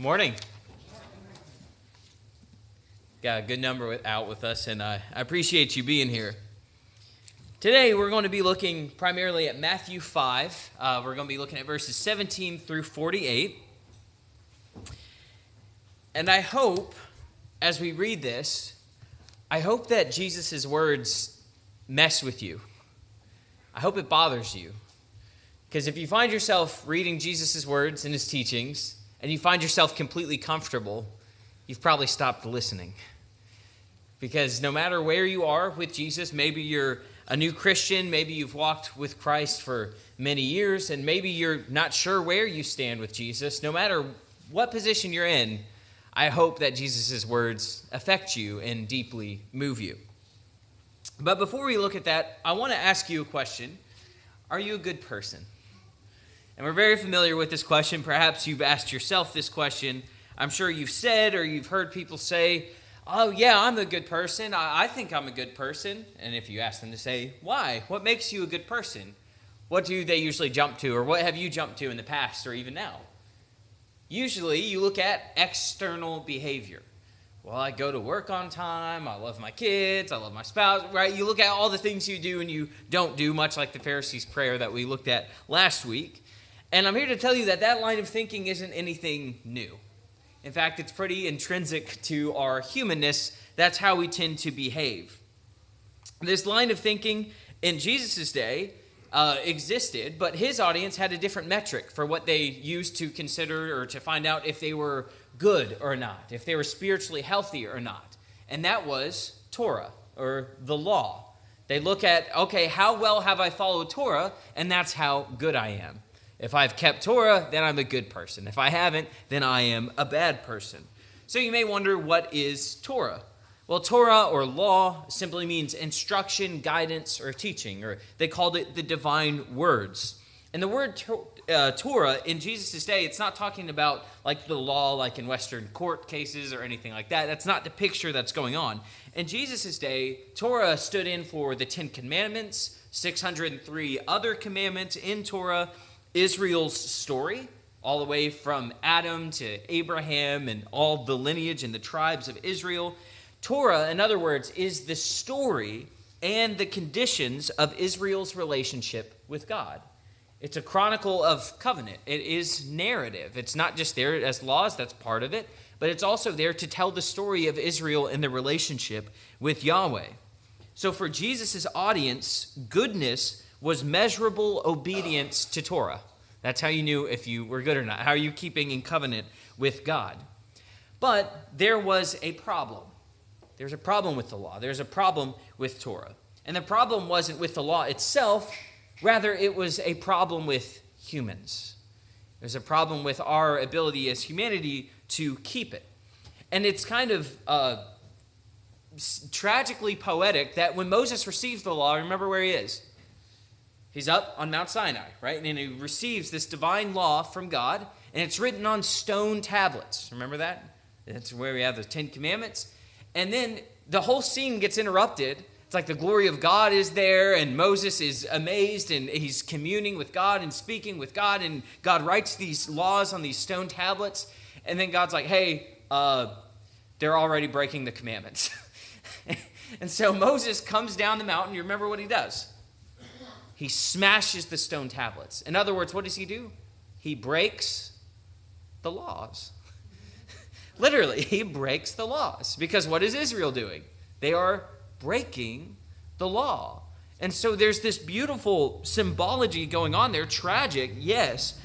Morning. Got a good number out with us, and I appreciate you being here. Today, we're going to be looking primarily at Matthew 5. We're going to be looking at verses 17 through 48. And I hope, as we read this, I hope that Jesus' words mess with you. I hope it bothers you. Because if you find yourself reading Jesus' words and his teachings, and you find yourself completely comfortable, you've probably stopped listening. Because no matter where you are with Jesus, maybe you're a new Christian, maybe you've walked with Christ for many years, and maybe you're not sure where you stand with Jesus. No matter what position you're in, I hope that Jesus' words affect you and deeply move you. But before we look at that, I want to ask you a question. Are you a good person? And we're very familiar with this question. Perhaps you've asked yourself this question. I'm sure you've said or you've heard people say, oh, yeah, I'm a good person. I think I'm a good person. And if you ask them to say, why? What makes you a good person? What do they usually jump to? Or what have you jumped to in the past or even now? Usually you look at external behavior. Well, I go to work on time. I love my kids. I love my spouse, right? You look at all the things you do and you don't do, much like the Pharisees' prayer that we looked at last week. And I'm here to tell you that that line of thinking isn't anything new. In fact, it's pretty intrinsic to our humanness. That's how we tend to behave. This line of thinking in Jesus' day existed, but his audience had a different metric for what they used to consider or to find out if they were good or not, if they were spiritually healthy or not. And that was Torah, or the law. They look at, okay, how well have I followed Torah? And that's how good I am. If I've kept Torah, then I'm a good person. If I haven't, then I am a bad person. So you may wonder, what is Torah? Well, Torah or law simply means instruction, guidance, or teaching, or they called it the divine words. And the word Torah in Jesus' day, it's not talking about like the law like in Western court cases or anything like that. That's not the picture that's going on. In Jesus' day, Torah stood in for the 10 Commandments, 603 other commandments in Torah, Israel's story, all the way from Adam to Abraham and all the lineage and the tribes of Israel. Torah, in other words, is the story and the conditions of Israel's relationship with God. It's a chronicle of covenant. It is narrative. It's not just there as laws, that's part of it, but it's also there to tell the story of Israel and the relationship with Yahweh. So for Jesus' audience, goodness was measurable obedience to Torah. That's how you knew if you were good or not. How are you keeping in covenant with God? But there was a problem. There's a problem with the law. There's a problem with Torah. And the problem wasn't with the law itself. Rather, it was a problem with humans. There's a problem with our ability as humanity to keep it. And it's kind of tragically poetic that when Moses receives the law, remember where he is. He's up on Mount Sinai, right? And he receives this divine law from God, and it's written on stone tablets. Remember that? That's where we have the 10 Commandments. And then the whole scene gets interrupted. It's like the glory of God is there, and Moses is amazed, and he's communing with God and speaking with God, and God writes these laws on these stone tablets. And then God's like, hey, they're already breaking the commandments. And so Moses comes down the mountain. You remember what he does? He smashes the stone tablets. In other words, what does he do? He breaks the laws. Literally, he breaks the laws. Because what is Israel doing? They are breaking the law. And so there's this beautiful symbology going on there. Tragic, yes.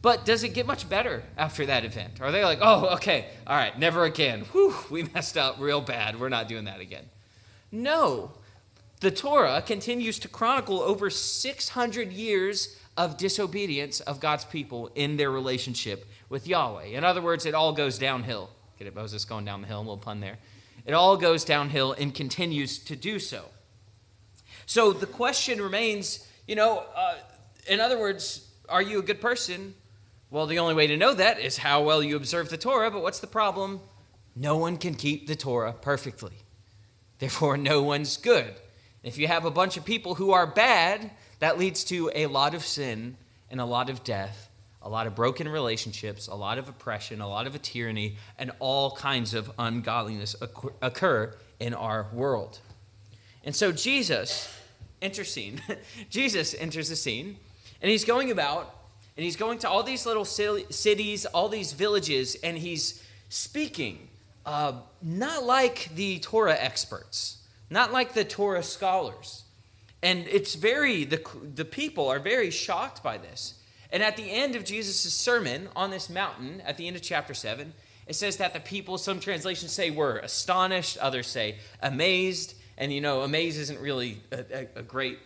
But does it get much better after that event? Are they like, oh, okay, all right, never again. Whew, we messed up real bad. We're not doing that again. No. The Torah continues to chronicle over 600 years of disobedience of God's people in their relationship with Yahweh. In other words, it all goes downhill. Get it, Moses going down the hill, a little pun there. It all goes downhill and continues to do so. So the question remains, in other words, are you a good person? Well, the only way to know that is how well you observe the Torah, but what's the problem? No one can keep the Torah perfectly. Therefore, no one's good. If you have a bunch of people who are bad, that leads to a lot of sin and a lot of death, a lot of broken relationships, a lot of oppression, a lot of tyranny, and all kinds of ungodliness occur in our world. And so Jesus enters the scene, and he's going about, and he's going to all these little cities, all these villages, and he's speaking, not like the Torah experts, not like the Torah scholars. And the people are very shocked by this. And at the end of Jesus' sermon on this mountain, at the end of chapter 7, it says that the people, some translations say, were astonished, others say amazed. And amazed isn't really a great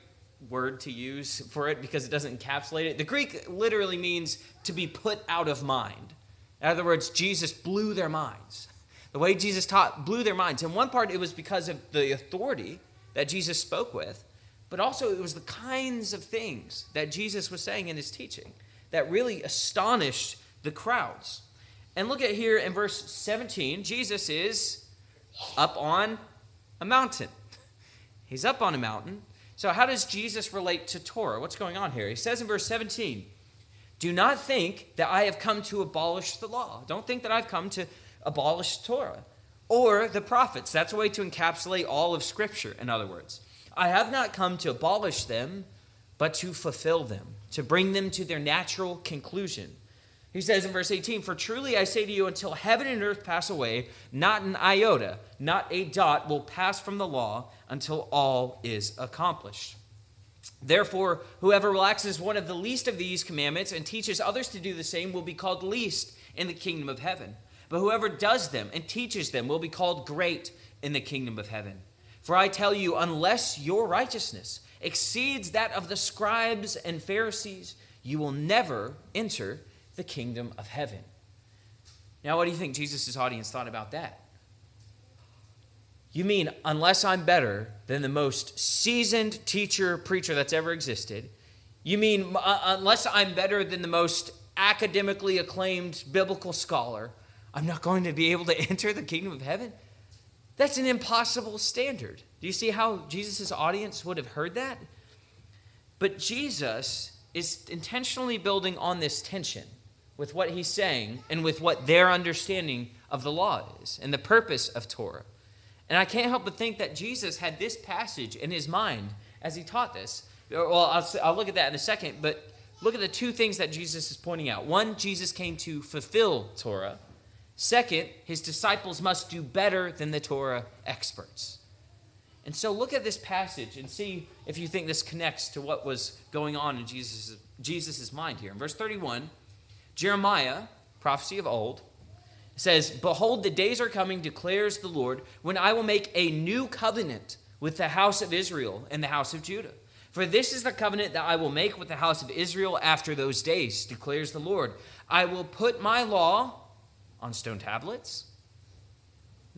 word to use for it because it doesn't encapsulate it. The Greek literally means to be put out of mind. In other words, Jesus blew their minds. The way Jesus taught blew their minds. In one part, it was because of the authority that Jesus spoke with, but also it was the kinds of things that Jesus was saying in his teaching that really astonished the crowds. And look at here in verse 17, Jesus is up on a mountain. He's up on a mountain. So how does Jesus relate to Torah? What's going on here? He says in verse 17, do not think that I have come to abolish the law. Don't think that I've come to abolish Torah or the prophets. That's a way to encapsulate all of Scripture, in other words. I have not come to abolish them, but to fulfill them, to bring them to their natural conclusion. He says in verse 18, for truly I say to you, until heaven and earth pass away, not an iota, not a dot will pass from the law until all is accomplished. Therefore, whoever relaxes one of the least of these commandments and teaches others to do the same will be called least in the kingdom of heaven. But whoever does them and teaches them will be called great in the kingdom of heaven. For I tell you, unless your righteousness exceeds that of the scribes and Pharisees, you will never enter the kingdom of heaven. Now, what do you think Jesus' audience thought about that? You mean, unless I'm better than the most seasoned teacher, preacher that's ever existed? You mean, unless I'm better than the most academically acclaimed biblical scholar, I'm not going to be able to enter the kingdom of heaven? That's an impossible standard. Do you see how Jesus' audience would have heard that? But Jesus is intentionally building on this tension with what he's saying and with what their understanding of the law is and the purpose of Torah. And I can't help but think that Jesus had this passage in his mind as he taught this. Well, I'll look at that in a second, but look at the two things that Jesus is pointing out. One, Jesus came to fulfill Torah. Second, his disciples must do better than the Torah experts. And so look at this passage and see if you think this connects to what was going on in Jesus' mind here. In verse 31, Jeremiah, prophecy of old, says, behold, the days are coming, declares the Lord, when I will make a new covenant with the house of Israel and the house of Judah. For this is the covenant that I will make with the house of Israel after those days, declares the Lord. I will put my law on stone tablets.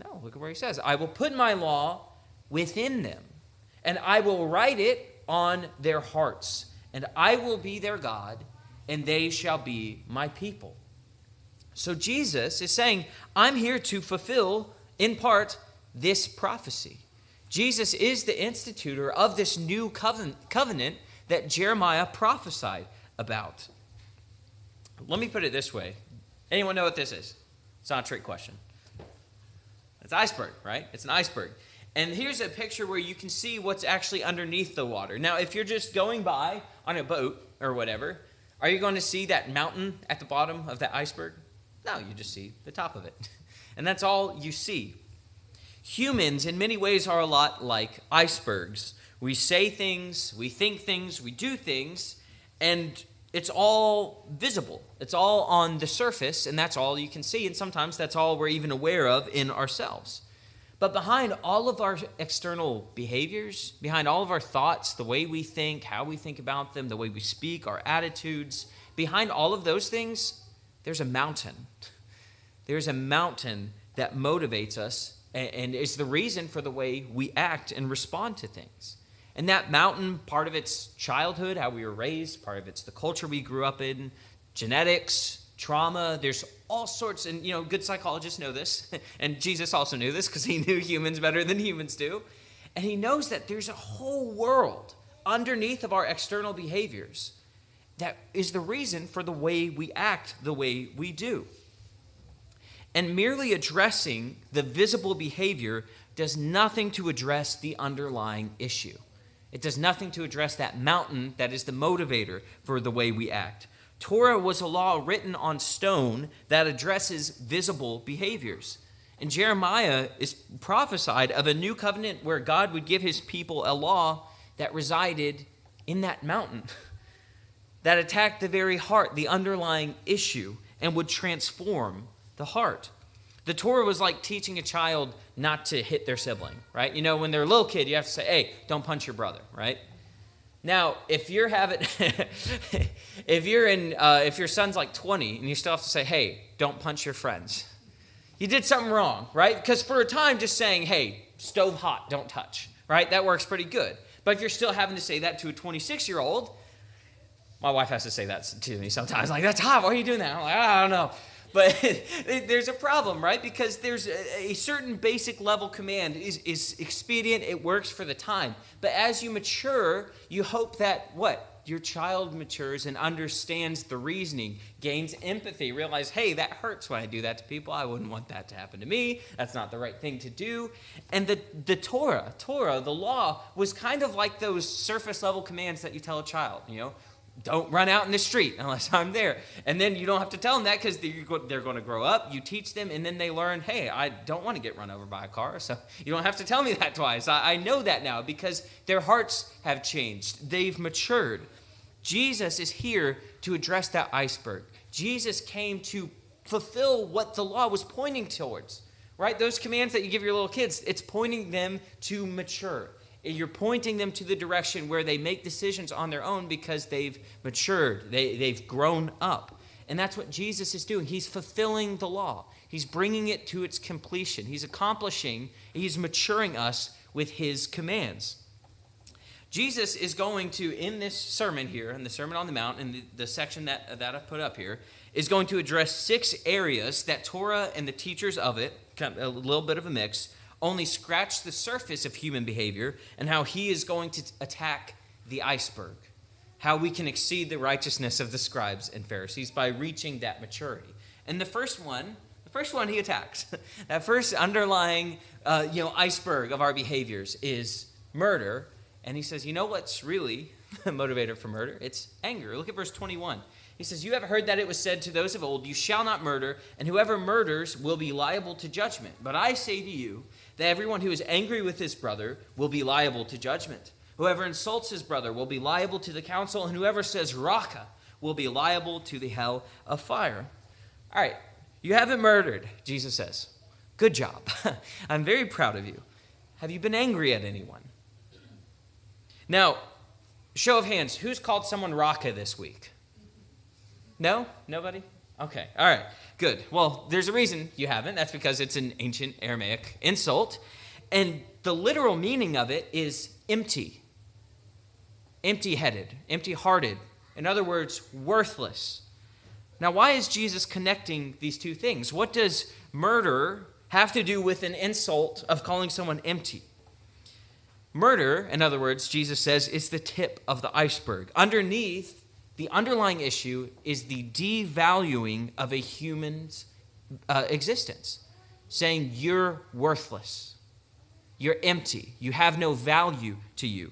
No, look at where he says, I will put my law within them, and I will write it on their hearts, and I will be their God, and they shall be my people. So Jesus is saying, I'm here to fulfill, in part, this prophecy. Jesus is the institutor of this new covenant that Jeremiah prophesied about. Let me put it this way. Anyone know what this is? It's not a trick question. It's an iceberg, right? It's an iceberg. And here's a picture where you can see what's actually underneath the water. Now, if you're just going by on a boat or whatever, are you going to see that mountain at the bottom of that iceberg? No, you just see the top of it. And that's all you see. Humans, in many ways, are a lot like icebergs. We say things, we think things, we do things, and it's all visible. It's all on the surface, and that's all you can see. And sometimes that's all we're even aware of in ourselves. But behind all of our external behaviors, behind all of our thoughts, the way we think, how we think about them, the way we speak, our attitudes, behind all of those things, there's a mountain. There's a mountain that motivates us and is the reason for the way we act and respond to things. And that mountain, part of it's childhood, how we were raised, part of it's the culture we grew up in, genetics, trauma. There's all sorts, and good psychologists know this, and Jesus also knew this because he knew humans better than humans do. And he knows that there's a whole world underneath of our external behaviors that is the reason for the way we act the way we do. And merely addressing the visible behavior does nothing to address the underlying issue. It does nothing to address that mountain that is the motivator for the way we act. Torah was a law written on stone that addresses visible behaviors. And Jeremiah is prophesied of a new covenant where God would give his people a law that resided in that mountain, that attacked the very heart, the underlying issue, and would transform the heart. The Torah was like teaching a child not to hit their sibling, right? You know, when they're a little kid, you have to say, hey, don't punch your brother, right? Now, if your son's like 20 and you still have to say, hey, don't punch your friends, you did something wrong, right? Because for a time, just saying, hey, stove hot, don't touch, right? That works pretty good. But if you're still having to say that to a 26-year-old, my wife has to say that to me sometimes, like, that's hot, why are you doing that? I'm like, I don't know. But there's a problem, right? Because there's a certain basic level command is expedient. It works for the time. But as you mature, you hope that what? Your child matures and understands the reasoning, gains empathy, realize, hey, that hurts when I do that to people. I wouldn't want that to happen to me. That's not the right thing to do. And the Torah, the law, was kind of like those surface level commands that you tell a child, you know. Don't run out in the street unless I'm there. And then you don't have to tell them that because they're going to grow up. You teach them, and then they learn, hey, I don't want to get run over by a car, so you don't have to tell me that twice. I know that now because their hearts have changed. They've matured. Jesus is here to address that iceberg. Jesus came to fulfill what the law was pointing towards, right? Those commands that you give your little kids, it's pointing them to mature. You're pointing them to the direction where they make decisions on their own because they've matured. They've grown up. And that's what Jesus is doing. He's fulfilling the law. He's bringing it to its completion. He's maturing us with his commands. Jesus is going to, in this sermon here, in the Sermon on the Mount, in the section that I've put up here, is going to address 6 areas that Torah and the teachers of it, kind of a little bit of a mix, only scratch the surface of human behavior, and how he is going to attack the iceberg, how we can exceed the righteousness of the scribes and Pharisees by reaching that maturity. And the first one he attacks, that first underlying iceberg of our behaviors is murder. And he says, you know what's really the motivator for murder? It's anger. Look at verse 21. He says, you have heard that it was said to those of old, you shall not murder, and whoever murders will be liable to judgment. But I say to you that everyone who is angry with his brother will be liable to judgment. Whoever insults his brother will be liable to the council, and whoever says raka will be liable to the hell of fire. All right, you haven't murdered, Jesus says. Good job. I'm very proud of you. Have you been angry at anyone? Now, show of hands, who's called someone raka this week? No? Nobody? Okay. All right. Good. Well, there's a reason you haven't. That's because it's an ancient Aramaic insult. And the literal meaning of it is empty. Empty-headed. Empty-hearted. In other words, worthless. Now, why is Jesus connecting these two things? What does murder have to do with an insult of calling someone empty? Murder, in other words, Jesus says, is the tip of the iceberg. Underneath, the underlying issue is the devaluing of a human's existence, saying you're worthless, you're empty, you have no value to you.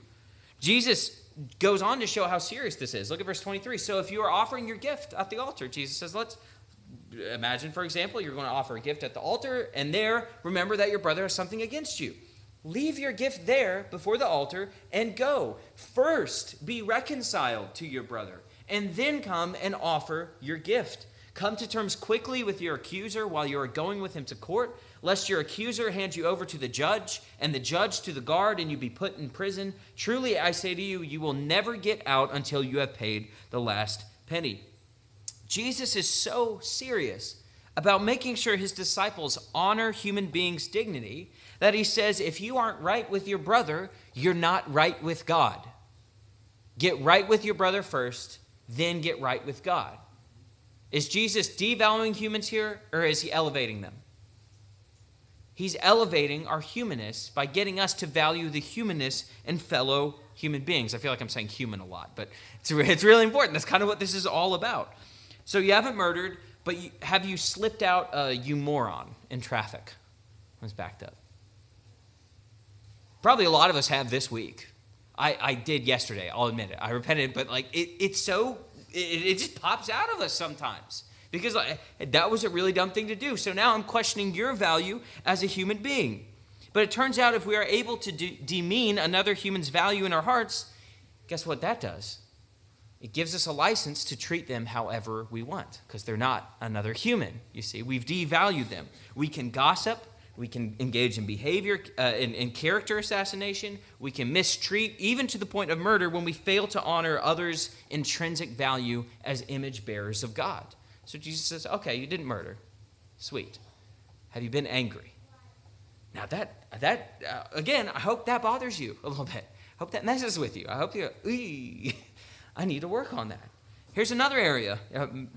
Jesus goes on to show how serious this is. Look at verse 23. So if you are offering your gift at the altar, Jesus says, let's imagine, for example, you're going to offer a gift at the altar, and there, remember that your brother has something against you. Leave your gift there before the altar and go. First, be reconciled to your brother, and then come and offer your gift. Come to terms quickly with your accuser while you are going with him to court, lest your accuser hand you over to the judge, and the judge to the guard, and you be put in prison. Truly, I say to you, you will never get out until you have paid the last penny. Jesus is so serious about making sure his disciples honor human beings' dignity that he says, if you aren't right with your brother, you're not right with God. Get right with your brother first, then get right with God. Is Jesus devaluing humans here, or is he elevating them? He's elevating our humanness by getting us to value the humanness in fellow human beings. I feel like I'm saying human a lot, but it's really important. That's kind of what this is all about. So you haven't murdered, but have you slipped out a you moron in traffic? I was backed up. Probably a lot of us have this week. I did yesterday, I'll admit it. I repented, but like it just pops out of us sometimes. Because that was a really dumb thing to do. So now I'm questioning your value as a human being. But it turns out if we are able to demean another human's value in our hearts, guess what that does? It gives us a license to treat them however we want, because they're not another human, you see. We've devalued them. We can gossip. We can engage in behavior, in character assassination. We can mistreat, even to the point of murder, when we fail to honor others' intrinsic value as image bearers of God. So Jesus says, okay, you didn't murder. Sweet. Have you been angry? Now again, I hope that bothers you a little bit. I hope that messes with you. I hope I need to work on that. Here's another area.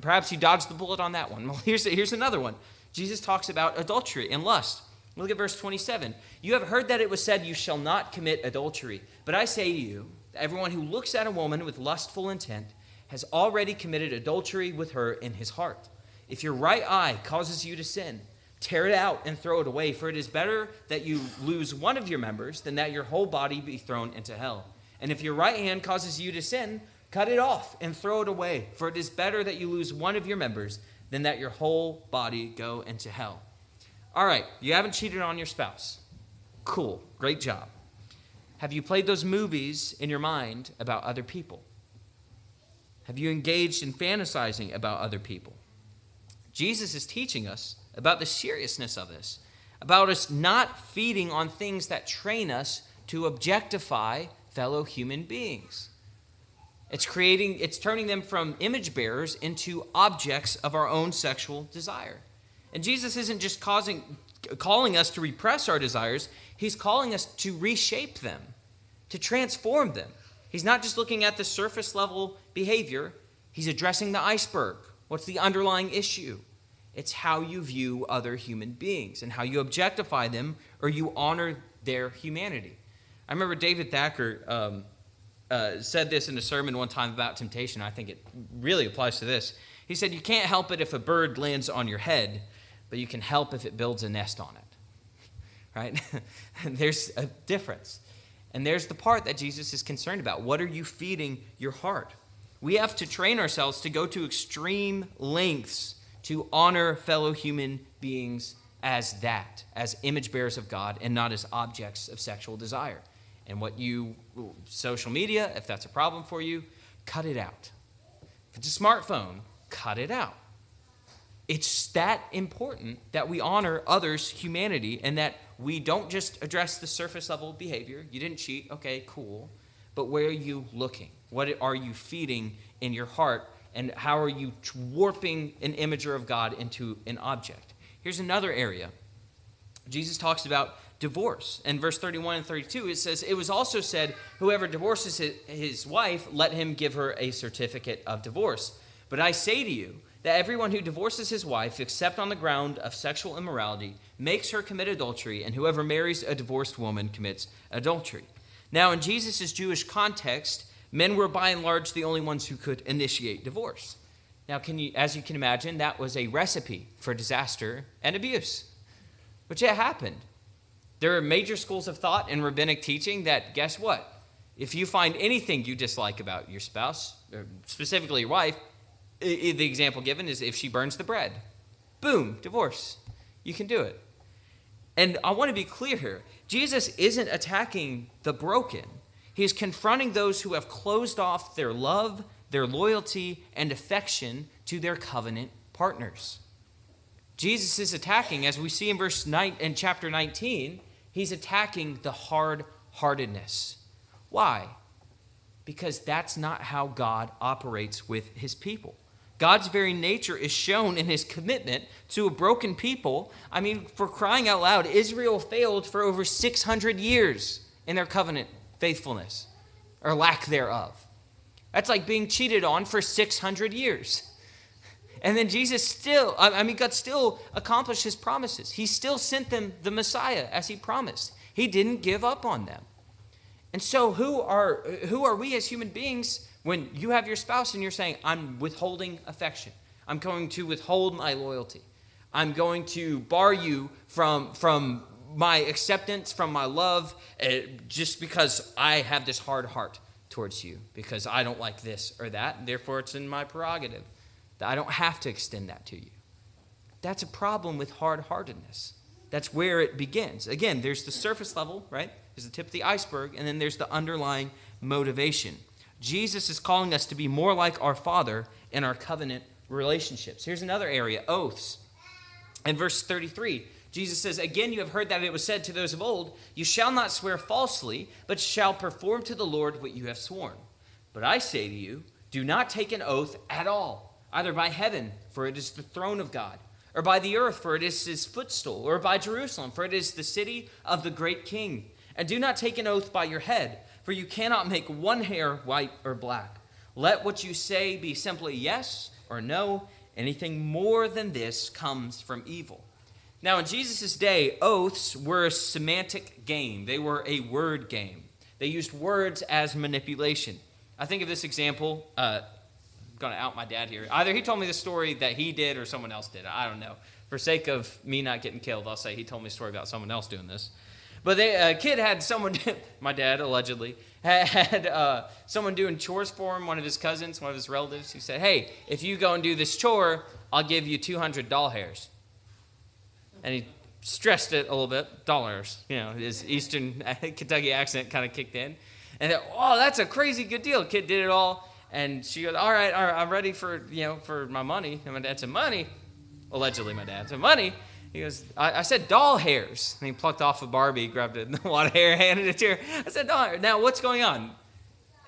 Perhaps you dodged the bullet on that one. Well, here's another one. Jesus talks about adultery and lust. Look at verse 27. You have heard that it was said, you shall not commit adultery. But I say to you, everyone who looks at a woman with lustful intent has already committed adultery with her in his heart. If your right eye causes you to sin, tear it out and throw it away, for it is better that you lose one of your members than that your whole body be thrown into hell. And if your right hand causes you to sin, cut it off and throw it away, for it is better that you lose one of your members than that your whole body go into hell. All right, you haven't cheated on your spouse. Cool, great job. Have you played those movies in your mind about other people? Have you engaged in fantasizing about other people? Jesus is teaching us about the seriousness of this, about us not feeding on things that train us to objectify fellow human beings. It's turning them from image bearers into objects of our own sexual desire. And Jesus isn't just calling us to repress our desires. He's calling us to reshape them, to transform them. He's not just looking at the surface level behavior. He's addressing the iceberg. What's the underlying issue? It's how you view other human beings and how you objectify them or you honor their humanity. I remember David Thacker said this in a sermon one time about temptation. I think it really applies to this. He said, you can't help it if a bird lands on your head, but you can help if it builds a nest on it. Right? There's a difference. And there's the part that Jesus is concerned about. What are you feeding your heart? We have to train ourselves to go to extreme lengths to honor fellow human beings as image bearers of God and not as objects of sexual desire. And social media, if that's a problem for you, cut it out. If it's a smartphone, cut it out. It's that important that we honor others' humanity and that we don't just address the surface level behavior. You didn't cheat, okay, cool. But where are you looking? What are you feeding in your heart? And how are you warping an imager of God into an object? Here's another area. Jesus talks about divorce. In verse 31 and 32, it says, it was also said, whoever divorces his wife, let him give her a certificate of divorce. But I say to you that everyone who divorces his wife, except on the ground of sexual immorality, makes her commit adultery, and whoever marries a divorced woman commits adultery. Now, in Jesus' Jewish context, men were by and large the only ones who could initiate divorce. Now, as you can imagine, that was a recipe for disaster and abuse, which it happened. There are major schools of thought and rabbinic teaching that, guess what? If you find anything you dislike about your spouse, or specifically your wife, the example given is if she burns the bread. Boom, divorce. You can do it. And I want to be clear here. Jesus isn't attacking the broken. He's confronting those who have closed off their love, their loyalty, and affection to their covenant partners. Jesus is attacking, as we see in verse 9 in chapter 19, he's attacking the hard-heartedness. Why? Because that's not how God operates with his people. God's very nature is shown in his commitment to a broken people. I mean, for crying out loud, Israel failed for over 600 years in their covenant faithfulness, or lack thereof. That's like being cheated on for 600 years. And then God still accomplished his promises. He still sent them the Messiah as he promised. He didn't give up on them. And so who are we as human beings when you have your spouse and you're saying, I'm withholding affection. I'm going to withhold my loyalty. I'm going to bar you from my acceptance, from my love, just because I have this hard heart towards you, because I don't like this or that, and therefore it's in my prerogative that I don't have to extend that to you. That's a problem with hard-heartedness. That's where it begins. Again, there's the surface level, right? There's the tip of the iceberg, and then there's the underlying motivation. Jesus is calling us to be more like our Father in our covenant relationships. Here's another area, oaths. In verse 33, Jesus says, again, you have heard that it was said to those of old, you shall not swear falsely, but shall perform to the Lord what you have sworn. But I say to you, do not take an oath at all, either by heaven, for it is the throne of God, or by the earth, for it is his footstool, or by Jerusalem, for it is the city of the great king. And do not take an oath by your head, for you cannot make one hair white or black. Let what you say be simply yes or no. Anything more than this comes from evil. Now, in Jesus' day, oaths were a semantic game. They were a word game. They used words as manipulation. I think of this example. I'm going to out my dad here. Either he told me the story that he did or someone else did. I don't know. For sake of me not getting killed, I'll say he told me a story about someone else doing this. But a kid had someone, my dad allegedly, had someone doing chores for him, one of his cousins, one of his relatives. He said, hey, if you go and do this chore, I'll give you 200 doll hairs. And he stressed it a little bit, dollars. His Eastern Kentucky accent kind of kicked in. And oh, that's a crazy good deal. The kid did it all. And she goes, all right, I'm ready for my money. And my dad said, money? Allegedly, my dad said, money? He goes, I said doll hairs. And he plucked off a Barbie, grabbed a lot of hair, handed it to her. I said doll hairs. Now, what's going on?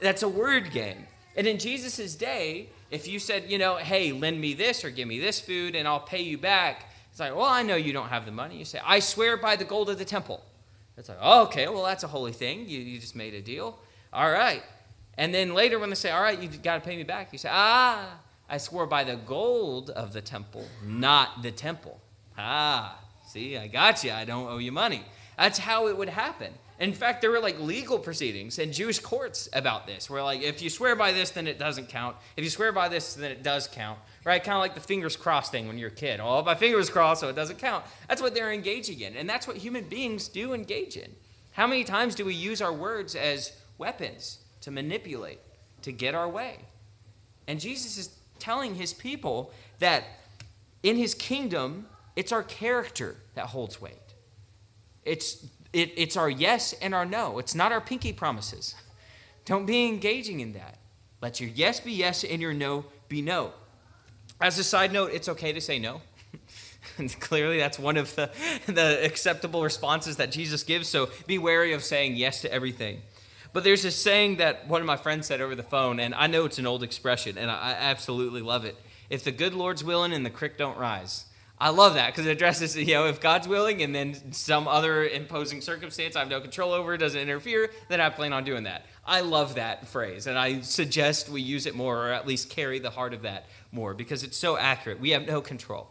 That's a word game. And in Jesus' day, if you said, hey, lend me this or give me this food and I'll pay you back, it's like, well, I know you don't have the money. You say, I swear by the gold of the temple. It's like, oh, okay, well, that's a holy thing. You just made a deal. All right. And then later when they say, all right, you've got to pay me back, you say, I swore by the gold of the temple, not the temple. See, I got you. I don't owe you money. That's how it would happen. In fact, there were legal proceedings in Jewish courts about this, where if you swear by this, then it doesn't count. If you swear by this, then it does count, right? Kind of like the fingers crossed thing when you're a kid. Oh, my fingers crossed, so it doesn't count. That's what they're engaging in, and that's what human beings do engage in. How many times do we use our words as weapons to manipulate, to get our way? And Jesus is telling his people that in his kingdom, it's our character that holds weight. It's our yes and our no. It's not our pinky promises. Don't be engaging in that. Let your yes be yes and your no be no. As a side note, it's okay to say no. And clearly that's one of the acceptable responses that Jesus gives, so be wary of saying yes to everything. But there's this saying that one of my friends said over the phone, and I know it's an old expression, and I absolutely love it. If the good Lord's willing and the creek don't rise. I love that because it addresses, if God's willing and then some other imposing circumstance I have no control over, doesn't interfere, then I plan on doing that. I love that phrase, and I suggest we use it more, or at least carry the heart of that more, because it's so accurate. We have no control.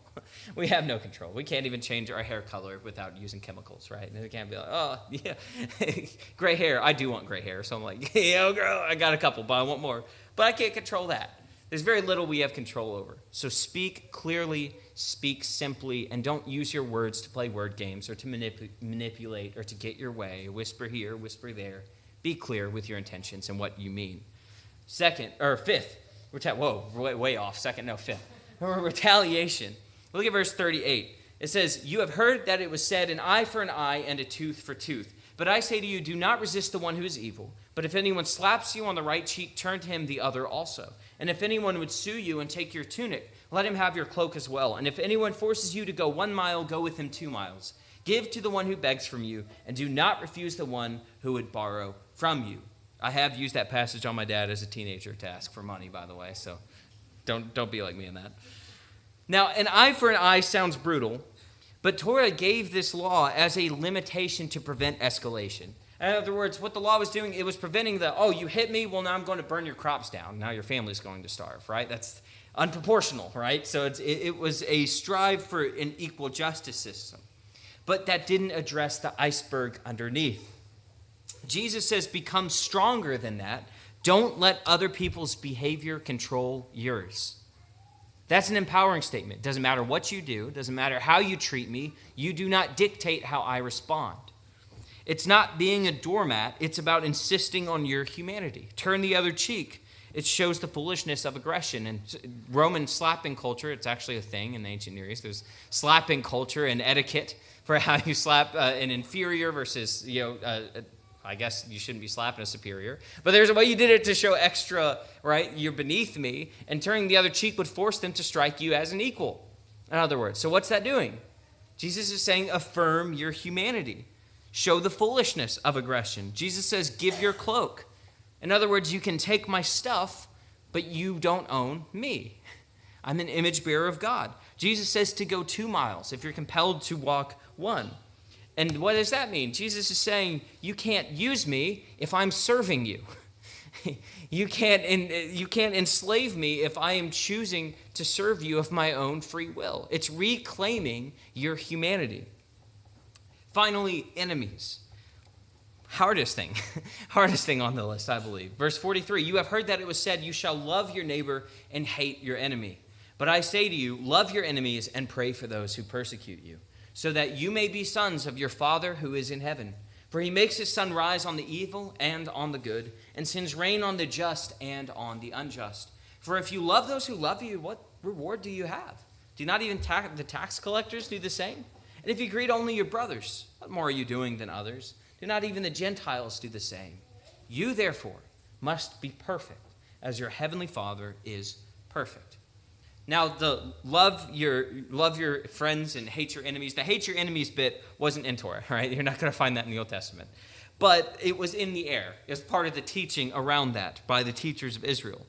We have no control. We can't even change our hair color without using chemicals, right? And we can't be like, oh, yeah, gray hair. I do want gray hair, so I'm like, girl, I got a couple, but I want more. But I can't control that. There's very little we have control over. So speak clearly, speak simply, and don't use your words to play word games or to manipulate or to get your way. Whisper here, whisper there. Be clear with your intentions and what you mean. Fifth. Way off. Fifth. Retaliation. Look at verse 38. It says, you have heard that it was said, an eye for an eye and a tooth for tooth. But I say to you, do not resist the one who is evil. But if anyone slaps you on the right cheek, turn to him the other also. And if anyone would sue you and take your tunic, let him have your cloak as well. And if anyone forces you to go 1 mile, go with him 2 miles. Give to the one who begs from you, and do not refuse the one who would borrow from you. I have used that passage on my dad as a teenager to ask for money, by the way, so don't be like me in that. Now, an eye for an eye sounds brutal, but Torah gave this law as a limitation to prevent escalation. In other words, what the law was doing, it was preventing you hit me, well, now I'm going to burn your crops down. Now your family's going to starve, right? That's unproportional, right? So it was a strive for an equal justice system. But that didn't address the iceberg underneath. Jesus says, become stronger than that. Don't let other people's behavior control yours. That's an empowering statement. Doesn't matter what you do. Doesn't matter how you treat me. You do not dictate how I respond. It's not being a doormat. It's about insisting on your humanity. Turn the other cheek. It shows the foolishness of aggression. And Roman slapping culture, it's actually a thing in the ancient Near East. There's slapping culture and etiquette for how you slap an inferior versus, I guess you shouldn't be slapping a superior. But there's a way you did it to show extra, right? You're beneath me. And turning the other cheek would force them to strike you as an equal. In other words, so what's that doing? Jesus is saying affirm your humanity. Show the foolishness of aggression. Jesus says give your cloak. In other words, you can take my stuff, but you don't own me. I'm an image bearer of God. Jesus says to go 2 miles if you're compelled to walk 1. And what does that mean? Jesus is saying you can't use me if I'm serving you. You can't enslave me if I am choosing to serve you of my own free will. It's reclaiming your humanity. Finally, enemies. Hardest thing on the list, I believe. Verse 43, you have heard that it was said, you shall love your neighbor and hate your enemy. But I say to you, love your enemies and pray for those who persecute you, so that you may be sons of your Father who is in heaven. For he makes his sun rise on the evil and on the good, and sends rain on the just and on the unjust. For if you love those who love you, what reward do you have? Do not even the tax collectors do the same? And if you greet only your brothers, what more are you doing than others? Do not even the Gentiles do the same? You, therefore, must be perfect, as your heavenly Father is perfect. Now, the love your friends and hate your enemies. The hate your enemies bit wasn't in Torah, right? You're not going to find that in the Old Testament. But it was in the air. It was part of the teaching around that by the teachers of Israel.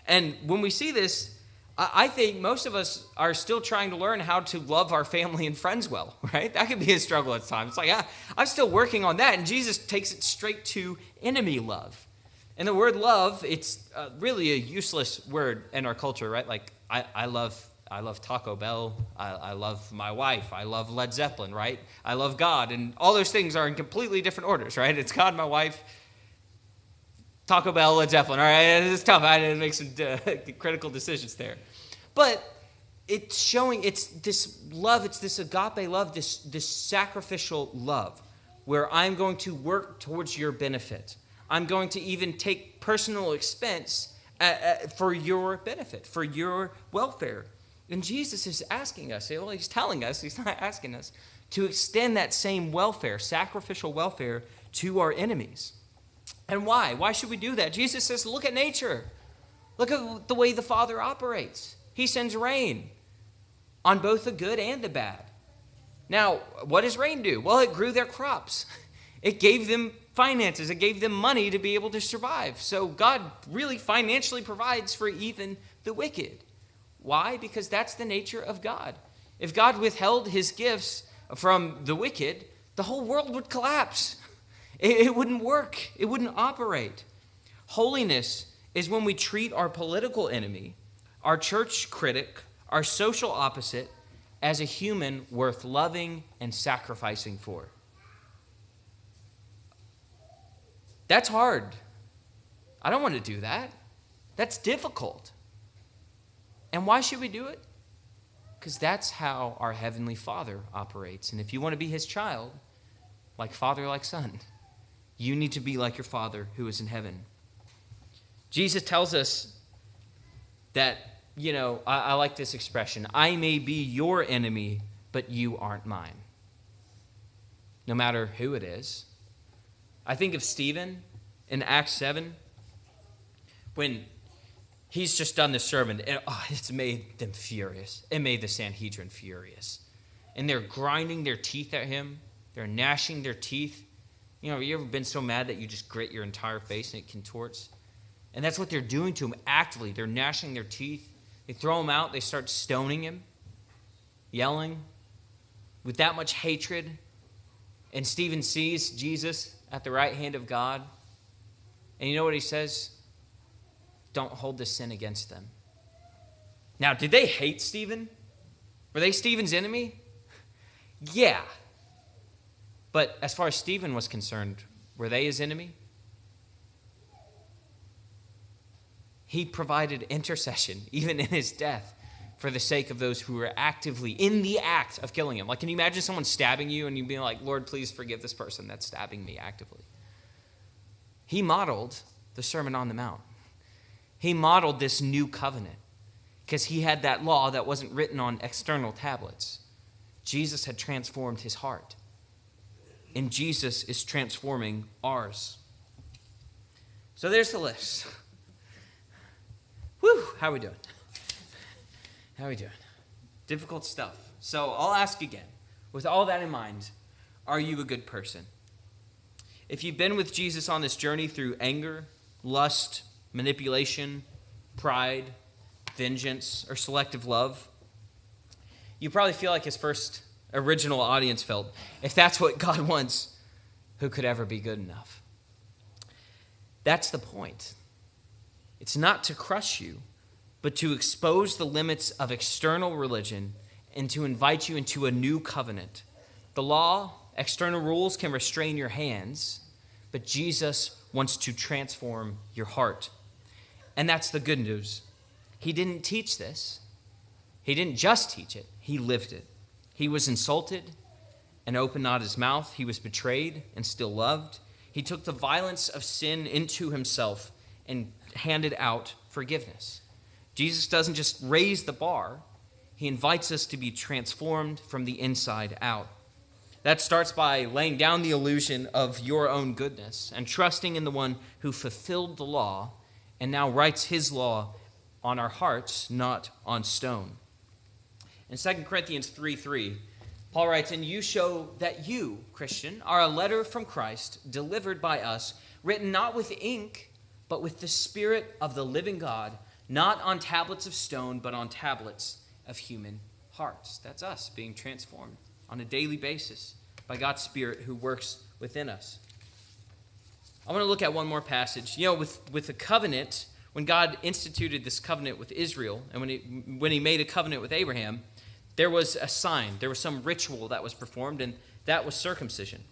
And when we see this, I think most of us are still trying to learn how to love our family and friends well, right? That can be a struggle at times. It's like, I'm still working on that. And Jesus takes it straight to enemy love. And the word love, it's really a useless word in our culture, right? Like, I love Taco Bell. I love my wife. I love Led Zeppelin, right? I love God. And all those things are in completely different orders, right? It's God, my wife, Taco Bell, Led Zeppelin. All right, it's tough. I had to make some critical decisions there. But it's showing, it's this love, it's this agape love, this sacrificial love, where I'm going to work towards your benefit. I'm going to even take personal expense for your benefit, for your welfare. And Jesus is asking us, well, he's telling us, he's not asking us, to extend that same welfare, sacrificial welfare, to our enemies. And why? Why should we do that? Jesus says, look at nature. Look at the way the Father operates. He sends rain on both the good and the bad. Now, what does rain do? Well, it grew their crops. It gave them finances. It gave them money to be able to survive. So God really financially provides for even the wicked. Why? Because that's the nature of God. If God withheld his gifts from the wicked, the whole world would collapse. It wouldn't work. It wouldn't operate. Holiness is when we treat our political enemy, our church critic, our social opposite, as a human worth loving and sacrificing for. That's hard. I don't want to do that. That's difficult. And why should we do it? Because that's how our Heavenly Father operates. And if you want to be his child, like father, like son, you need to be like your Father who is in heaven. Jesus tells us that, I like this expression, I may be your enemy, but you aren't mine. No matter who it is. I think of Stephen in Acts 7, when he's just done this sermon, and it's made them furious. It made the Sanhedrin furious. And they're grinding their teeth at him. They're gnashing their teeth. Have you ever been so mad that you just grit your entire face and it contorts? And that's what they're doing to him actively. They're gnashing their teeth. They throw him out. They start stoning him, yelling with that much hatred. And Stephen sees Jesus at the right hand of God. And you know what he says? Don't hold this sin against them. Now, did they hate Stephen? Were they Stephen's enemy? Yeah. But as far as Stephen was concerned, were they his enemy? He provided intercession, even in his death, for the sake of those who were actively in the act of killing him. Like, can you imagine someone stabbing you and you being like, Lord, please forgive this person that's stabbing me actively? He modeled the Sermon on the Mount. He modeled this new covenant because he had that law that wasn't written on external tablets. Jesus had transformed his heart, and Jesus is transforming ours. So there's the list. Whew, how are we doing? How are we doing? Difficult stuff. So I'll ask again, with all that in mind, are you a good person? If you've been with Jesus on this journey through anger, lust, manipulation, pride, vengeance, or selective love, you probably feel like his first original audience felt. If that's what God wants, who could ever be good enough? That's the point. It's not to crush you, but to expose the limits of external religion and to invite you into a new covenant. The law, external rules can restrain your hands, but Jesus wants to transform your heart. And that's the good news. He didn't teach this. He didn't just teach it. He lived it. He was insulted and opened not his mouth. He was betrayed and still loved. He took the violence of sin into himself and handed out forgiveness. Jesus doesn't just raise the bar. He invites us to be transformed from the inside out. That starts by laying down the illusion of your own goodness and trusting in the one who fulfilled the law and now writes his law on our hearts, not on stone. In 2 Corinthians 3:3, Paul writes, "And you show that you, Christian, are a letter from Christ, delivered by us, written not with ink, but with the Spirit of the living God, not on tablets of stone, but on tablets of human hearts." That's us being transformed on a daily basis by God's Spirit who works within us. I want to look at one more passage. You know, with the covenant, when God instituted this covenant with Israel, and when he made a covenant with Abraham, there was a sign. There was some ritual that was performed, and that was circumcision.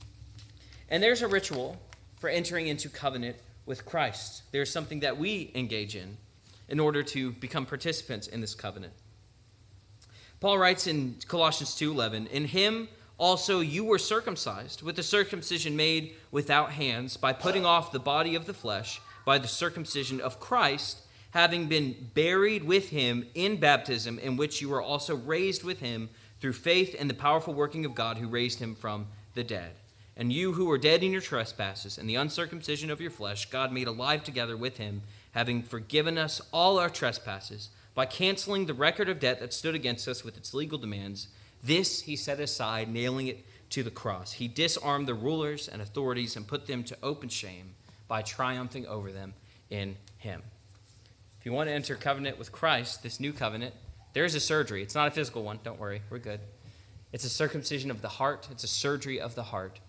And there's a ritual for entering into covenant with Christ. There's something that we engage in order to become participants in this covenant. Paul writes in Colossians 2:11, "In him also you were circumcised with the circumcision made without hands, by putting off the body of the flesh by the circumcision of Christ, having been buried with him in baptism, in which you were also raised with him through faith in the powerful working of God who raised him from the dead. And you who were dead in your trespasses and the uncircumcision of your flesh, God made alive together with him, having forgiven us all our trespasses, by canceling the record of debt that stood against us with its legal demands. This he set aside, nailing it to the cross. He disarmed the rulers and authorities and put them to open shame by triumphing over them in him." If you want to enter covenant with Christ, this new covenant, there is a surgery. It's not a physical one. Don't worry. We're good. It's a circumcision of the heart. It's a surgery of the heart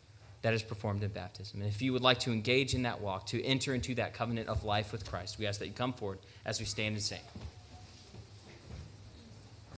that is performed in baptism. And if you would like to engage in that walk, to enter into that covenant of life with Christ, we ask that you come forward as we stand and sing.